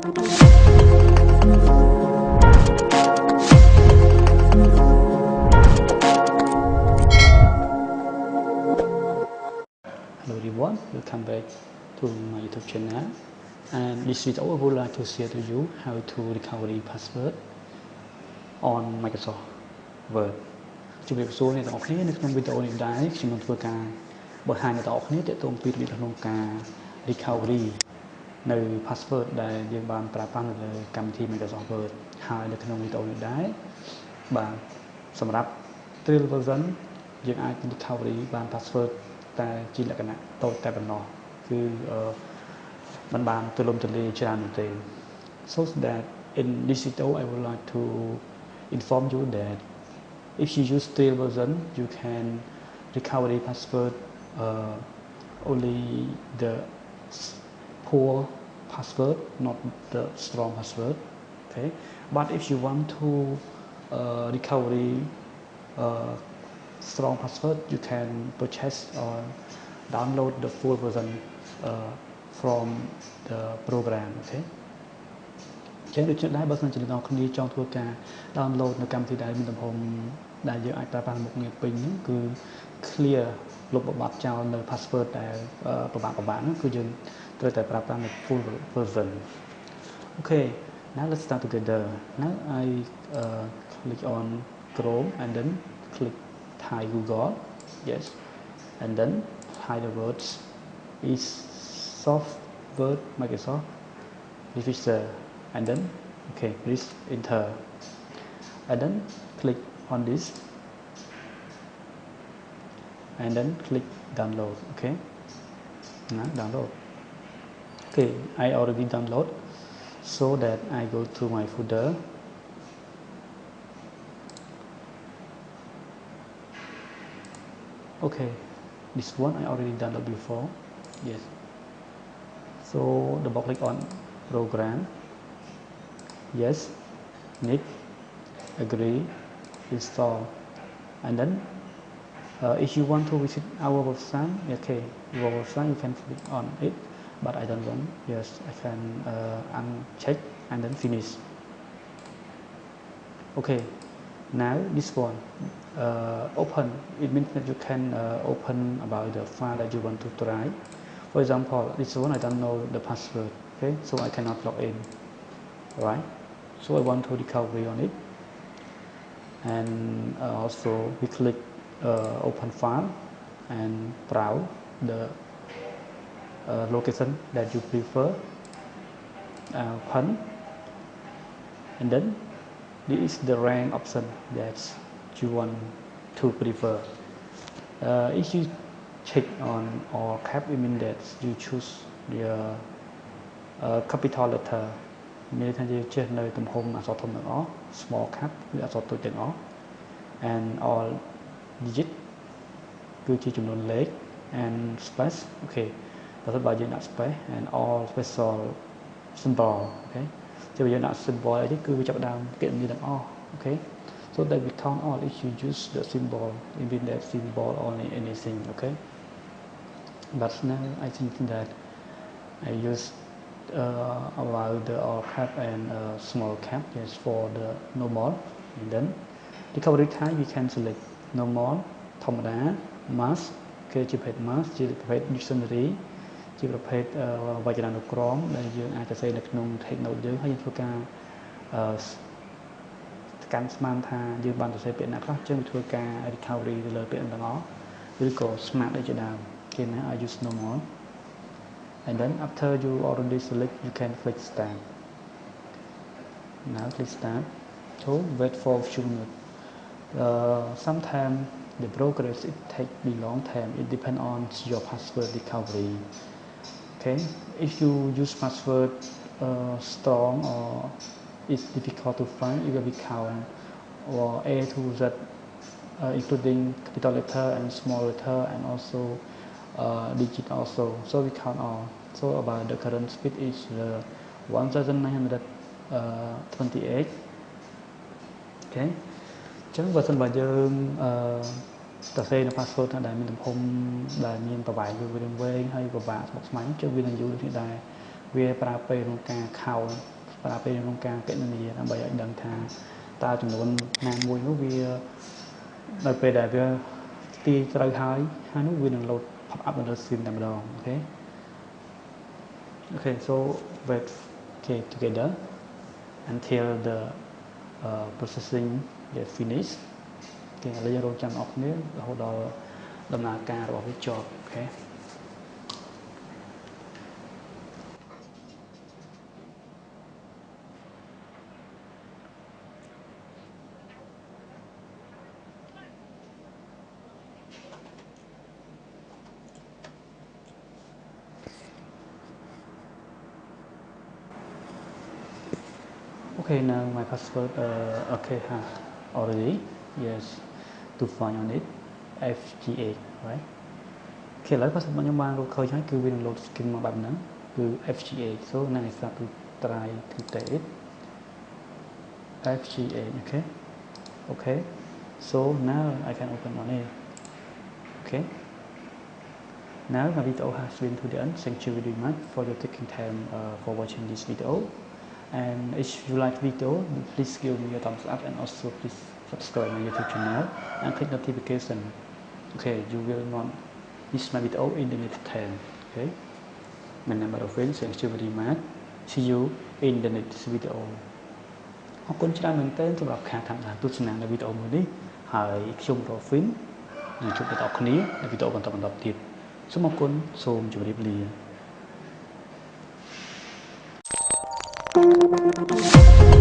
Hello everyone, welcome back to my YouTube channel. And this video I would like to share to you how to recover password on Microsoft Word. ជំរាបសួរអ្នកទាំងអស់គ្នានៅក្នុងវីដេអូនេះដែរខ្ញុំនឹងធ្វើការបង្ហាញអ្នកទាំងអស់គ្នាទាក់ទងពីរបៀបក្នុងការ recovery នៅ password ដែលយើងបានប្រើប្រាស់នៅលើកម្មវិធី Microsoft Word ហើយនៅក្នុងវីដេអូនេះដែរបាទសម្រាប់ trial version យើងអាច recovery បាន password តែជាលក្ខណៈតូចតែប៉ុណ្ណោះគឺมันបានទូលំទូលាយច្រើនមែនទេ so that in this video I would like to inform you that if you use trial version you can recover the password only the poor password not the strong password okay but if you want to recover strong password you can purchase or download the full version from the program okay ចឹងដូចនេះដែរបើសិនជាអ្នកគ្នាចង់ធ្វើការ download នៅកម្មវិធីដែលមានទំហំដែលយើងអាចប្រើប្រាស់មុខងារពេញហ្នឹងគឺ clear លុបបំបាត់ចោលនៅ password ដែលពិបាកហ្នឹងគឺយើងត្រូវតែប្រើប្រាស់នៅ full version okay now let's start together now I click on Chrome and then click Thai Google yes and then hide the words is soft word Microsoft Revisor and then okay please enter and then click on this and then click download okay now download okay I already download so that I go to my folder okay this one I already downloaded before yes so double click on program yes need agree install and then if you want to visit our website okay your website you can click on it but I don't want yes I can uncheck and then finish okay now this one open it means that you can open about the file that you want to try for example this one I don't know the password okay so I cannot log in right so I want to recover on it and also we click open file and browse the location that you prefer open and then this is the rank option that you want to prefer if you check on all cap it means that you choose the capital letter មានថាយើងចេះនៅទំហំអក្សរធំទាំងអស់ small cap គឺអក្សរតូចទាំងអស់ and all digit គឺជាចំនួនលេខ and space okay បើសិនបើយើងដាក់ space and all special symbol okay ចាំយើងដាក់ symbol អីគឺវាចាប់ដើមគណនាទាំងអស់ okay so that we count all if you use the symbol it means that symbol only anything okay but now I think that I use about the all cap and small cap yes for the normal and then recovery type we can select normal ធម្មតា mass គឺជាប្រភេទ mass ជាប្រភេទ dictionary ជាប្រភេទវចនានុក្រមដែលយើងអាចសរសេរនៅក្នុង text note យើងហើយយើងធ្វើការកាន់ស្មានថាយើងបានសរសេរពាក្យណាខ្លះចឹងធ្វើការ recovery ទៅលើពាក្យទាំងអស់ឬក៏ smart ដូចជាដើមគេណា I use normal and then after you already select you can click start now click start so wait for a few minutes sometimes the progress it take a long time it depends on your password recovery okay if you use password strong or it's difficult to find it will be count or A to Z including capital letter and small letter and also digit also so we count all so about the current speed is 1928 okay ចឹងបើសិនបើយើងសរសេរនៅ password ដែលមានទំហំដែលមានប្រវែងវែងហើយពិបាកស្មុគស្មាញចឹងវានឹងយូរនេះដែរ về pra pe trong ca khâu pra pe trong ca cái này là bởi đằng thà ta chừng luôn nam mùi nó về đời pe đại về ti trời hai nó về đường lột pop up and xin làm đòn okay. Okay, so wait together until the processing get finished. Okay, lấy ra trong ốc nước hồi đó đâm là ca rồi với chọt. Okay. Okay, now my password okay already. Yes, to find on it FGA, right? Okay, lấy password bao nhiêu mang rồi khơi trái cứ viên load skin mà bạn nắng cứ FGA. So now I start to try to take it. FGA, okay. Okay. So now I can open on it. Okay. Now my video has been to the end. Thank you very much for your taking time for watching this video. And if you like the video, please give me a thumbs up and also please subscribe my YouTube channel and click notification. Okay, you will not miss my video in the next time. Okay. My name is Rorfin. Thank you very much. See you in the next video. ขอบคุณច្រើនមែនទែនសម្រាប់ការតាមដានទស្សនានៅវីដេអូមួយនេះហើយខ្ញុំ Rorfin នឹងជួបអ្នកគ្នានៅវីដេអូបន្តទៀតសូមអរគុណសូមជម្រាបលា Thank you.